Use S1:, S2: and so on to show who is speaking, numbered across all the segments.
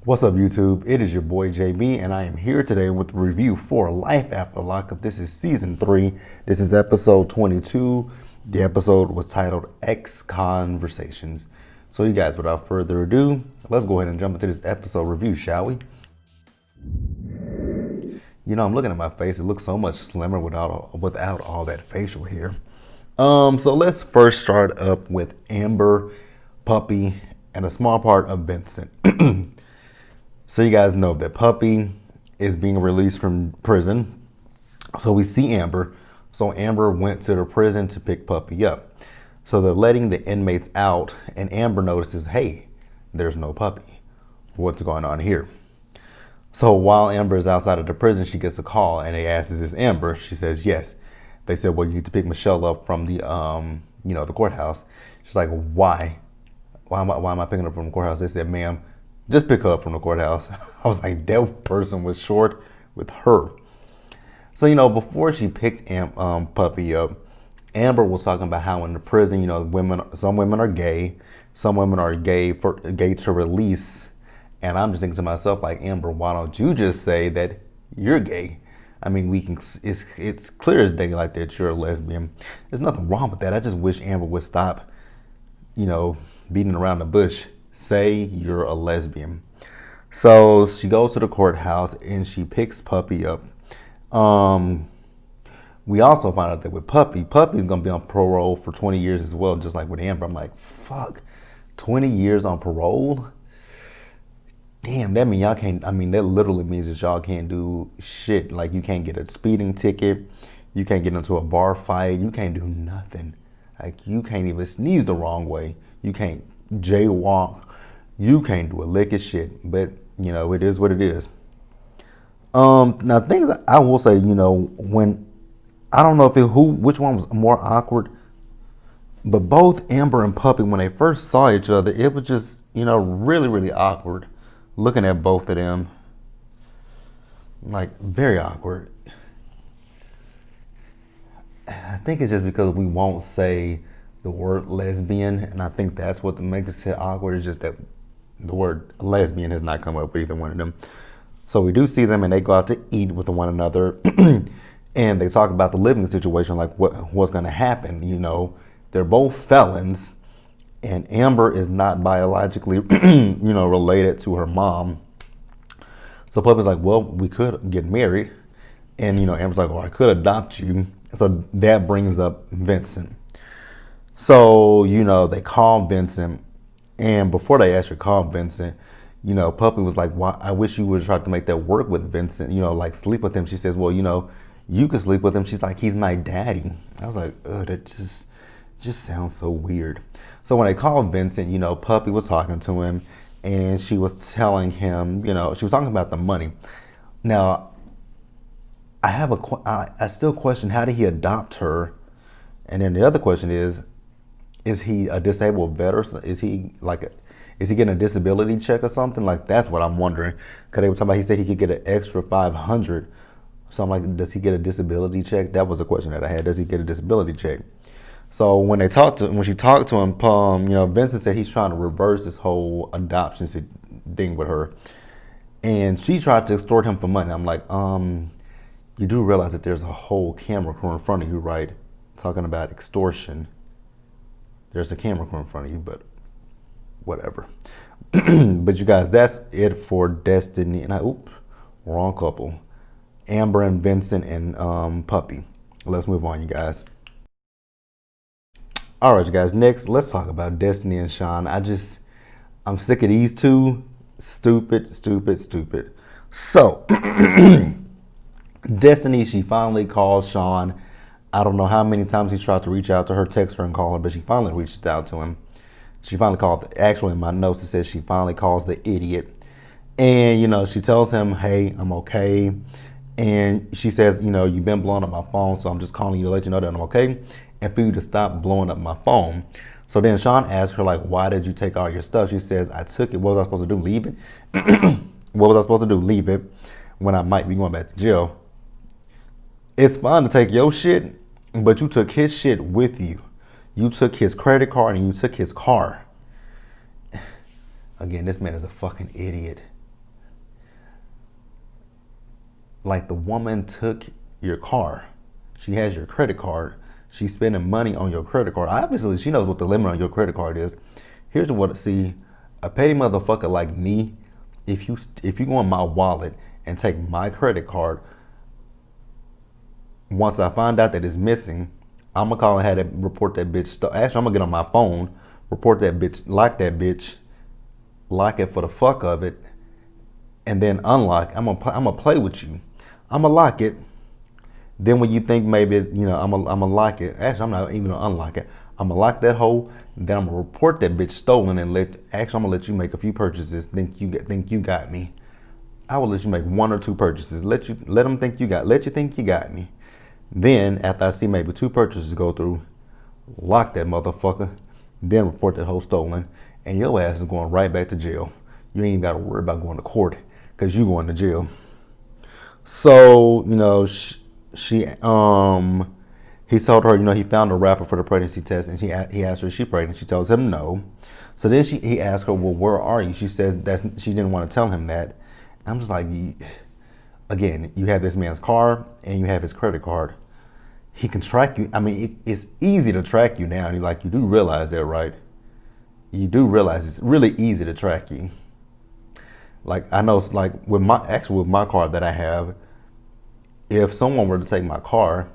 S1: What's up, YouTube? It is your boy JB, and I am here today with the review for Life After Lockup. This is season 3. This is episode 22. The episode was titled Con-Versations. So, you guys, without further ado, let's go ahead and jump into this episode review, shall we? You know, I'm looking at my face. It looks so much slimmer without all that facial hair. So let's first start up with Amber, Puppy, and a small part of Vincent. So you guys know that Puppy is being released from prison. So we see Amber. So Amber went to the prison to pick Puppy up. So they're letting the inmates out, and Amber notices, hey, there's no Puppy. What's going on here? So while Amber is outside of the prison, she gets a call, and they ask, is this Amber? She says, yes. They said, well, you need to pick Michelle up from the, the courthouse. She's like, why? Why am I picking her up from the courthouse? They said, ma'am, just pick her up from the courthouse. I was like, that person was short with her. So, before she picked Puppy up, Amber was talking about how in the prison, some women are gay, some women are gay to release. And I'm just thinking to myself, like, Amber, why don't you just say that you're gay? I mean, it's clear as daylight that you're a lesbian. There's nothing wrong with that. I just wish Amber would stop, beating around the bush. Say you're a lesbian. So she goes to the courthouse and she picks Puppy up. We also find out that with Puppy's gonna be on parole for 20 years as well, just like with Amber. I'm like, fuck, 20 years on parole? Damn, that mean y'all can't, that literally means that y'all can't do shit. Like, you can't get a speeding ticket, you can't get into a bar fight, you can't do nothing. Like, you can't even sneeze the wrong way, you can't jaywalk, you can't do a lick of shit. But, it is what it is. Now, things that I will say, when, I don't know which one was more awkward, but both Amber and Puppy, when they first saw each other, it was just, really, really awkward. Looking at both of them, like, very awkward. I think it's just because we won't say the word lesbian, and I think that's what makes it awkward, is just that the word lesbian has not come up with either one of them. So we do see them, and they go out to eat with one another, and they talk about the living situation, like what's going to happen. They're both felons. And Amber is not biologically, related to her mom. So Puppy's like, well, we could get married. And, Amber's like, well, I could adopt you. So that brings up Vincent. So, they call Vincent. And before they actually called Vincent, Puppy was like, why? I wish you would try to make that work with Vincent, like sleep with him. She says, well, you could sleep with him. She's like, he's my daddy. I was like, that just sounds so weird. So when they called Vincent, Puppy was talking to him, and she was telling him, she was talking about the money. Now, I still question, how did he adopt her? And then the other question is he a disabled veteran? Is he getting a disability check or something? Like, that's what I'm wondering. Because they were talking about, he said he could get an extra $500. So I'm like, does he get a disability check? That was a question that I had. Does he get a disability check? So when she talked to him, Vincent said he's trying to reverse this whole adoption thing with her, and she tried to extort him for money. I'm like, you do realize that there's a whole camera crew in front of you, right? Talking about extortion. There's a camera crew in front of you, but whatever. But you guys, that's it for Destiny. And wrong couple. Amber and Vincent and Puppy. Let's move on, you guys. All right, you guys, next, let's talk about Destiny and Sean. I'm sick of these two. Stupid. So, Destiny, she finally calls Sean. I don't know how many times he tried to reach out to her, text her and call her, but she finally reached out to him. She finally called, actually in my notes it says she finally calls the idiot. And, she tells him, hey, I'm okay. And she says, you've been blowing up my phone, so I'm just calling you to let you know that I'm okay, and for you to stop blowing up my phone. So then Sean asks her, like, why did you take all your stuff? She says, I took it. What was I supposed to do? Leave it? What was I supposed to do? Leave it when I might be going back to jail. It's fine to take your shit, but you took his shit with you. You took his credit card and you took his car. Again, this man is a fucking idiot. Like, the woman took your car. She has your credit card. She's spending money on your credit card. Obviously, she knows what the limit on your credit card is. Here's what, see, a petty motherfucker like me, if you go in my wallet and take my credit card, once I find out that it's missing, I'm gonna call and have that report that bitch. Actually, I'm gonna get on my phone, report that bitch, lock it for the fuck of it, and then unlock. I'm gonna play with you. I'm gonna lock it. Then when you think maybe I'm gonna lock it. Actually, I'm not even gonna unlock it. I'm gonna lock that hole. Then I'm gonna report that bitch stolen and I'm gonna let you make a few purchases. Think you got me. I will let you make one or two purchases. Let you think you got me. Then after I see maybe two purchases go through, lock that motherfucker. Then report that whole stolen, and your ass is going right back to jail. You ain't even got to worry about going to court because you going to jail. So he told her, he found a wrapper for the pregnancy test, and he asked her is she pregnant. She tells him no. So then he asked her, well, where are you? She says she didn't want to tell him that. I'm just like, again, you have this man's car and you have his credit card. He can track you. I mean, it's easy to track you now. You do realize that, right? You do realize it's really easy to track you. Like, I know, like with my car that I have, if someone were to take my car,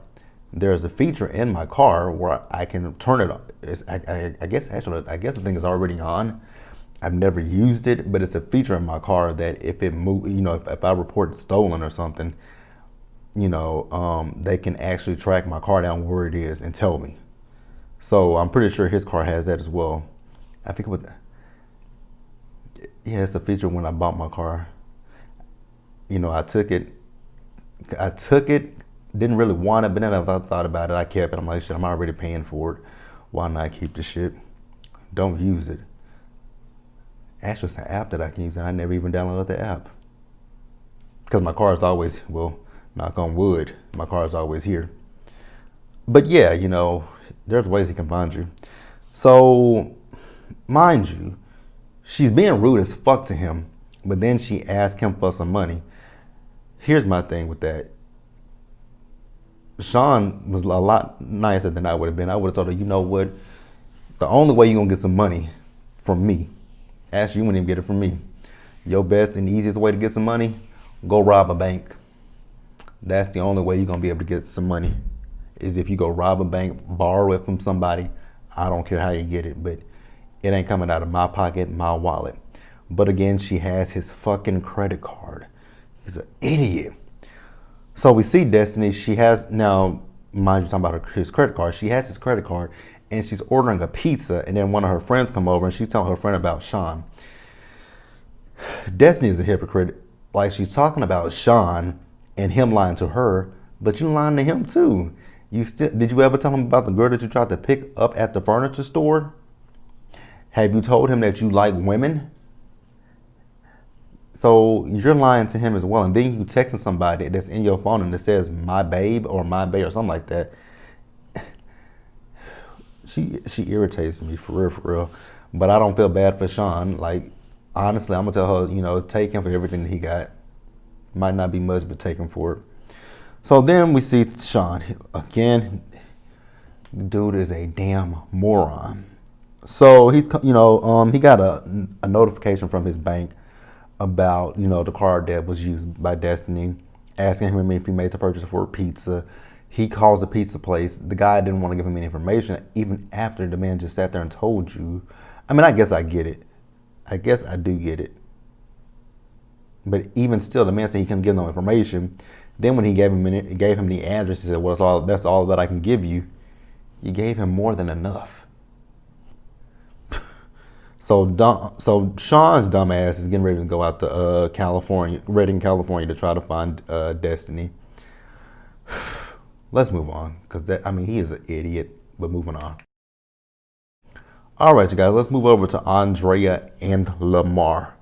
S1: there's a feature in my car where I can turn it on. I guess the thing is already on. I've never used it, but it's a feature in my car that if it move, if I report it stolen or something, they can actually track my car down where it is and tell me. So I'm pretty sure his car has that as well. I think it's a feature when I bought my car. I took it, didn't really want it, but then I thought about it, I kept it. I'm like, shit, I'm already paying for it. Why not keep the shit? Don't use it. Actually, it's an app that I can use, and I never even downloaded the app. Because my car is always, well, knock on wood, my car is always here. But yeah, there's ways he can find you. So, mind you, she's being rude as fuck to him, but then she asked him for some money. Here's my thing with that. Sean was a lot nicer than I would have been. I would have told her, you know what? The only way you're going to get some money from me, actually, you wouldn't even get it from me. Your best and easiest way to get some money, go rob a bank. That's the only way you're going to be able to get some money, is if you go rob a bank, borrow it from somebody. I don't care how you get it, but it ain't coming out of my pocket, my wallet. But again, she has his fucking credit card. He's an idiot. So we see Destiny. She has, now, mind you, talking about his credit card. She has his credit card, and she's ordering a pizza, and then one of her friends come over, and she's telling her friend about Sean. Destiny is a hypocrite. Like, she's talking about Sean and him lying to her, but you lying to him too. Did you ever tell him about the girl that you tried to pick up at the furniture store? Have you told him that you like women? So you're lying to him as well, and then you texting somebody that's in your phone and it says my babe or my babe or something like that. She irritates me for real. But I don't feel bad for Sean. Like, honestly, I'm gonna tell her, take him for everything that he got. Might not be much, but take him for it. So then we see Sean again. Dude is a damn moron. So he's, he got a notification from his bank about, the card that was used by Destiny, asking him if he made the purchase for a pizza. He calls the pizza place. The guy didn't want to give him any information, even after the man just sat there and told you. I mean, I guess I get it. I guess I do get it. But even still, the man said he couldn't give no information. Then when he gave him the address, he said, well, that's all that I can give you. You gave him more than enough. So Sean's dumbass is getting ready to go out to Redding, California, to try to find Destiny. Let's move on, because he is an idiot. But moving on. All right, you guys, let's move over to Andrea and Lamar.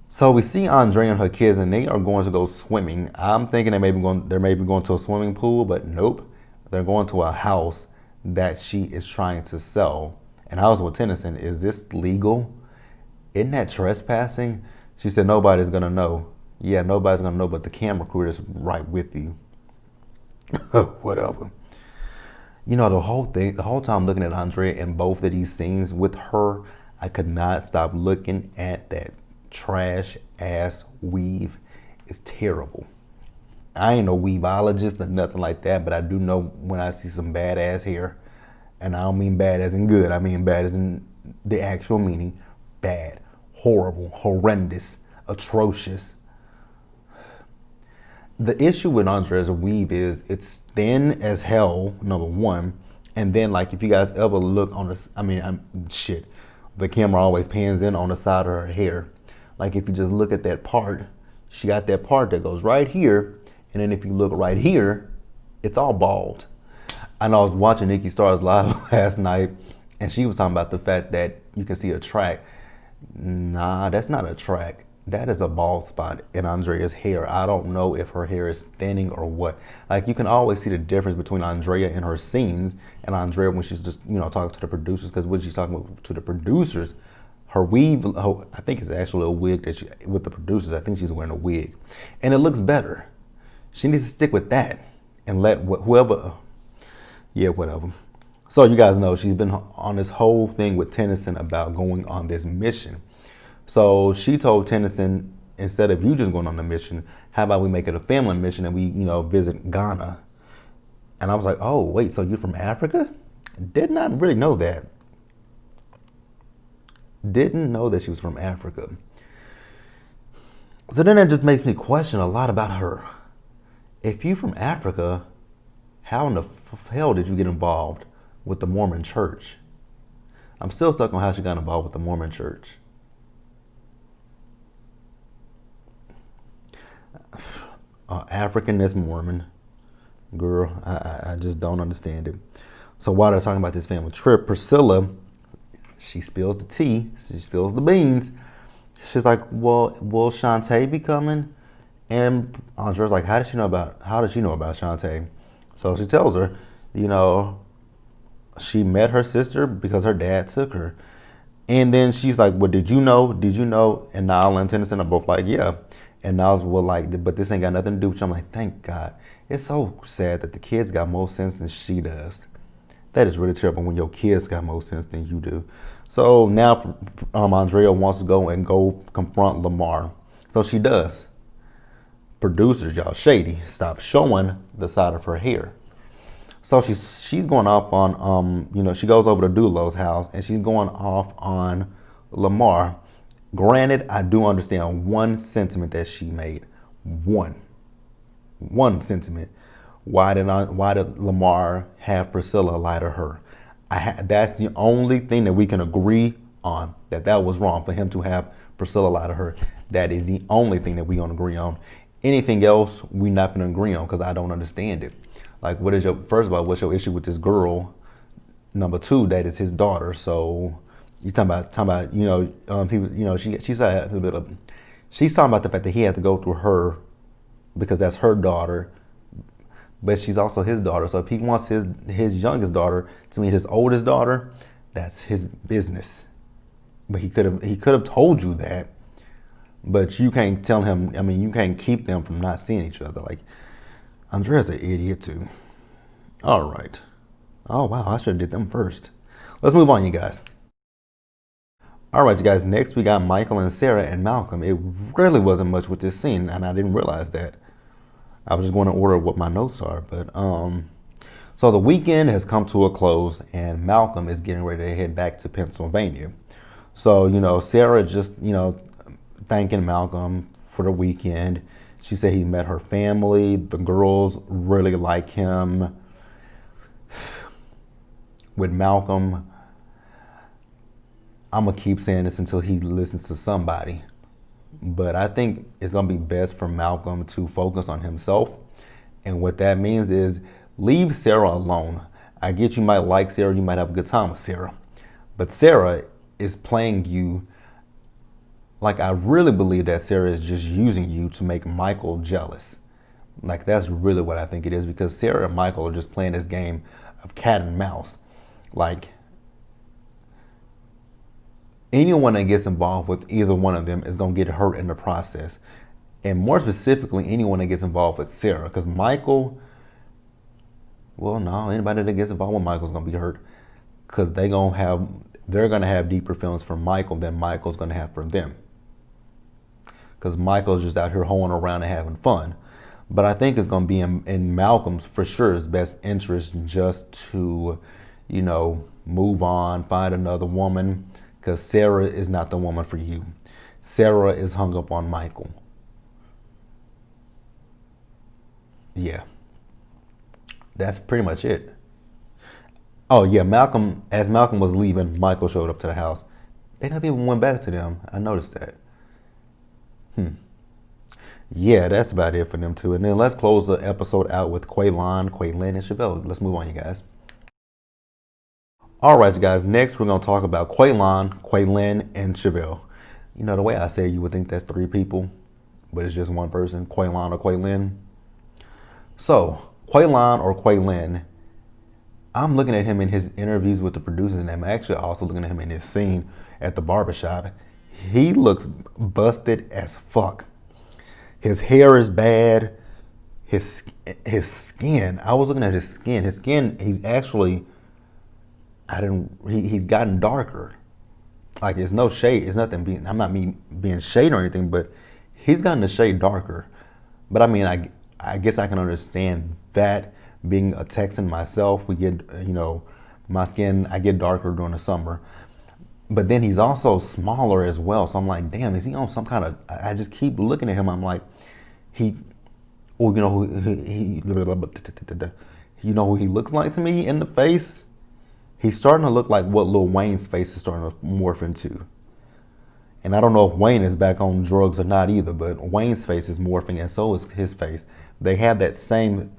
S1: So we see Andrea and her kids, and they are going to go swimming. I'm thinking they're maybe going to a swimming pool, but nope. They're going to a house that she is trying to sell. And I was with Tennyson, is this legal? Isn't that trespassing? She said nobody's gonna know. Yeah, nobody's gonna know but the camera crew that's right with you. Whatever. You know, the whole time looking at Andrea in both of these scenes with her, I could not stop looking at that trash ass weave. It's terrible. I ain't no weaveologist or nothing like that, but I do know when I see some badass hair, and I don't mean bad as in good, I mean bad as in the actual meaning, bad, horrible, horrendous, atrocious. The issue with Andrea's weave is it's thin as hell, number one, and then like if you guys ever look on this, shit, the camera always pans in on the side of her hair. Like if you just look at that part, she got that part that goes right here, and then if you look right here, it's all bald. I know I was watching Nikki Star's live last night, and she was talking about the fact that you can see a track. Nah, that's not a track. That is a bald spot in Andrea's hair. I don't know if her hair is thinning or what. Like you can always see the difference between Andrea in her scenes and Andrea when she's just talking to the producers. Because when she's talking to the producers, her weave, I think it's actually a wig that with the producers. I think she's wearing a wig, and it looks better. She needs to stick with that and let whoever. Yeah, whatever. So you guys know she's been on this whole thing with Tennyson about going on this mission. So she told Tennyson, instead of you just going on the mission, how about we make it a family mission and we, visit Ghana? And I was like, oh, wait, so you're from Africa? Did not really know that. Didn't know that she was from Africa. So then that just makes me question a lot about her. If you're from Africa, how in the hell did you get involved with the Mormon church? I'm still stuck on how she got involved with the Mormon church. African as Mormon. Girl, I just don't understand it. So while they're talking about this family trip, Priscilla, she spills the tea, she spills the beans. She's like, well, will Shantae be coming? And Andrea's like, how does she know about Shantae? So she tells her, she met her sister because her dad took her. And then she's like, well, did you know? And Niall and Tennyson are both like, yeah. And Niall's well, like, but this ain't got nothing to do with you. I'm like, thank God. It's so sad that the kids got more sense than she does. That is really terrible when your kids got more sense than you do. So now Andrea wants to go confront Lamar. So she does. Producers, y'all shady. Stop showing the side of her hair. So she's going off on she goes over to Dulo's house and she's going off on Lamar. Granted, I do understand one sentiment that she made. One sentiment. Why did Lamar have Priscilla lie to her? That's the only thing that we can agree on, that was wrong for him to have Priscilla lie to her. That is the only thing that we gonna agree on. Anything else, we not gonna agree on because I don't understand it. Like, first of all, what's your issue with this girl? Number two, that is his daughter. So you talking about people, she's talking about the fact that he had to go through her because that's her daughter, but she's also his daughter. So if he wants his youngest daughter to meet his oldest daughter, that's his business. But he could have told you that, but you can't tell him. I mean, you can't keep them from not seeing each other. Like, Andrea's an idiot too. All right. Oh wow, I should have did them first. Let's move on, you guys. All right, you guys. Next, we got Michael and Sarah and Malcolm. It really wasn't much with this scene, and I didn't realize that. I was just going to order what my notes are, but so the weekend has come to a close, and Malcolm is getting ready to head back to Pennsylvania. So Sarah just thanking Malcolm for the weekend. She said he met her family. The girls really like him. With Malcolm, I'm going to keep saying this until he listens to somebody. But I think it's going to be best for Malcolm to focus on himself. And what that means is leave Sarah alone. I get you might like Sarah. You might have a good time with Sarah. But Sarah is playing you. Like, I really believe that Sarah is just using you to make Michael jealous. Like, that's really what I think it is, because Sarah and Michael are just playing this game of cat and mouse. Like, anyone that gets involved with either one of them is going to get hurt in the process. and more specifically, anyone that gets involved with Sarah, because Michael, well, no, anybody that gets involved with Michael's gonna be hurt, because they're gonna have deeper feelings for Michael than Michael's gonna have for them, because Michael's just out here hoeing around and having fun. But I think it's gonna be in Malcolm's for sure his best interest just to, move on, find another woman, because Sarah is not the woman for you. Sarah is hung up on Michael. Yeah, that's pretty much it. Oh yeah, as Malcolm was leaving, Michael showed up to the house. They never even went back to them. I noticed that. Yeah, that's about it for them too. And then let's close the episode out with Quaylon, and Chevelle. Let's move on, you guys. All right, you guys. Next, we're gonna talk about Quaylon, and Chevelle. The way I say it, you would think that's three people, but it's just one person, Quaylon or Quaylin. So, Quaylon or Quaylin, I'm looking at him in his interviews with the producers, and I'm actually also looking at him in his scene at the barbershop. He looks busted as fuck. His hair is bad. His skin. I was looking at his skin. His skin. He's actually. He's gotten darker. Like it's no shade. It's nothing being. I'm not being shade or anything, but he's gotten the shade darker. But I mean, I guess I can understand that. Being a Texan myself, we get my skin. I get darker during the summer. But then he's also smaller as well. So I'm like, damn, is he on some kind of? I just keep looking at him. I'm like, who he looks like to me in the face? He's starting to look like what Lil Wayne's face is starting to morph into. And I don't know if Wayne is back on drugs or not either, but Wayne's face is morphing and so is his face. They have that same,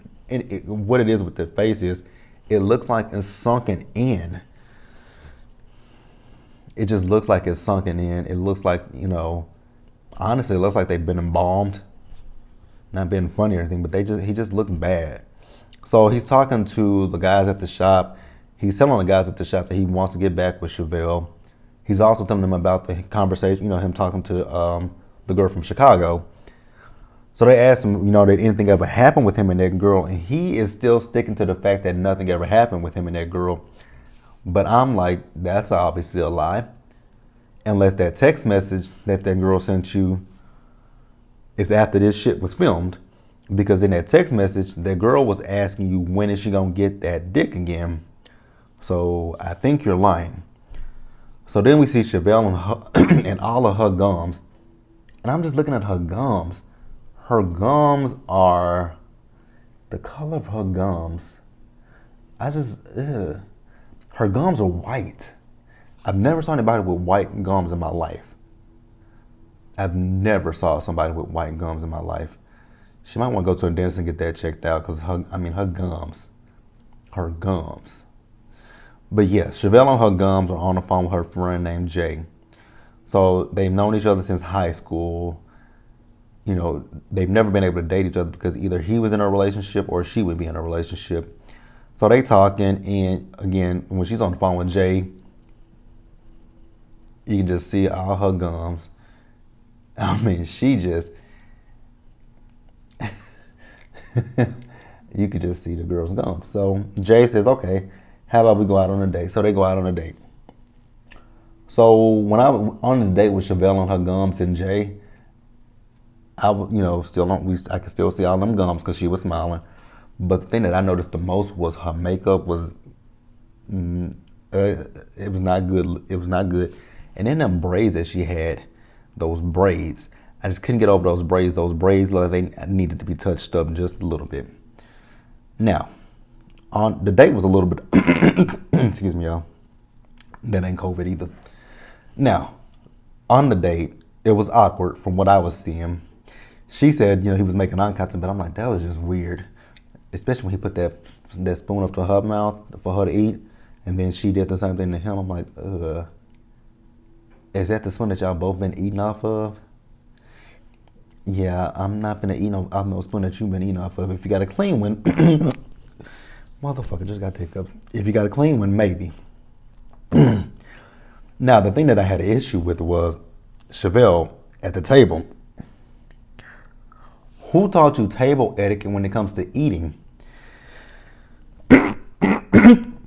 S1: what it is with the face is, it looks like it's sunken in. It just looks like it's sunken in. It looks like, honestly, it looks like they've been embalmed. Not being funny or anything, but he just looks bad. So he's talking to the guys at the shop. He's telling the guys at the shop that he wants to get back with Chevelle. He's also telling them about the conversation, him talking to the girl from Chicago. So they asked him, did anything ever happen with him and that girl? And he is still sticking to the fact that nothing ever happened with him and that girl. But I'm like, that's obviously a lie. Unless that text message that girl sent you is after this shit was filmed. Because in that text message, that girl was asking you, when is she going to get that dick again? So I think you're lying. So then we see Chevelle and all of her gums. And I'm just looking at her gums. Her gums are, the color of her gums, her gums are white. I've never saw anybody with white gums in my life. I've never saw somebody with white gums in my life. She might want to go to a dentist and get that checked out because her gums. But yeah, Chevelle and her gums are on the phone with her friend named Jay. So they've known each other since high school. They've never been able to date each other because either he was in a relationship or she would be in a relationship. So they talking, and again, when she's on the phone with Jay, you can just see all her gums. I mean, she just, you could just see the girl's gums. So Jay says, okay, how about we go out on a date? So they go out on a date. So when I was on this date with Chevelle and her gums and Jay, I could still see all them gums because she was smiling. But the thing that I noticed the most was her makeup was, it was not good. It was not good. And then them braids that she had, those braids, I just couldn't get over those braids. Those braids, they needed to be touched up just a little bit. Now, on the date was a little bit, excuse me, y'all. That ain't COVID either. Now, on the date, it was awkward from what I was seeing. She said, he was making eye contact, but I'm like, that was just weird. Especially when he put that spoon up to her mouth for her to eat, and then she did the same thing to him. I'm like, is that the spoon that y'all both been eating off of? Yeah, I'm not gonna eat off no spoon that you've been eating off of. If you got a clean one, motherfucker just got hiccups. If you got a clean one, maybe. Now, the thing that I had an issue with was Chevelle at the table. Who taught you table etiquette when it comes to eating? Damn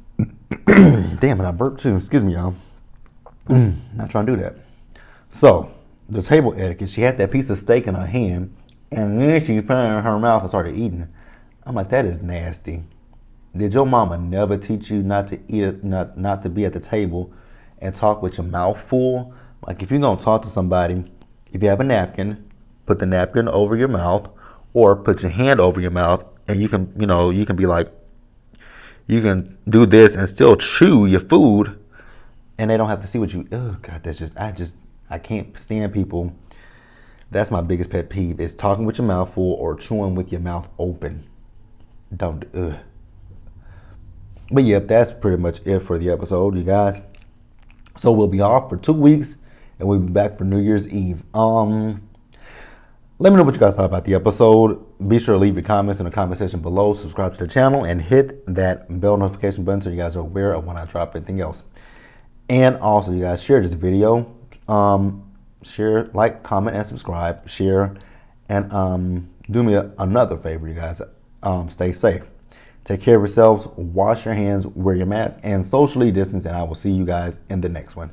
S1: it, I burped too. Excuse me, y'all. Not trying to do that. So, the table etiquette, she had that piece of steak in her hand, and then she put it in her mouth and started eating. I'm like, that is nasty. Did your mama never teach you not to eat, not to be at the table and talk with your mouth full? Like, if you're gonna talk to somebody, if you have a napkin, put the napkin over your mouth, or put your hand over your mouth, and you can, you can be like, you can do this and still chew your food, and they don't have to see what you. Oh God, I can't stand people. That's my biggest pet peeve: is talking with your mouth full or chewing with your mouth open. Don't. Ugh. But yep, that's pretty much it for the episode, you guys. So we'll be off for 2 weeks, and we'll be back for New Year's Eve. Let me know what you guys thought about the episode. Be sure to leave your comments in the comment section below. Subscribe to the channel and hit that bell notification button so you guys are aware of when I drop anything else. And also, you guys, share this video. Share, like, comment, and subscribe. Share, and do me another favor, you guys. Stay safe. Take care of yourselves. Wash your hands. Wear your mask, and socially distance. And I will see you guys in the next one.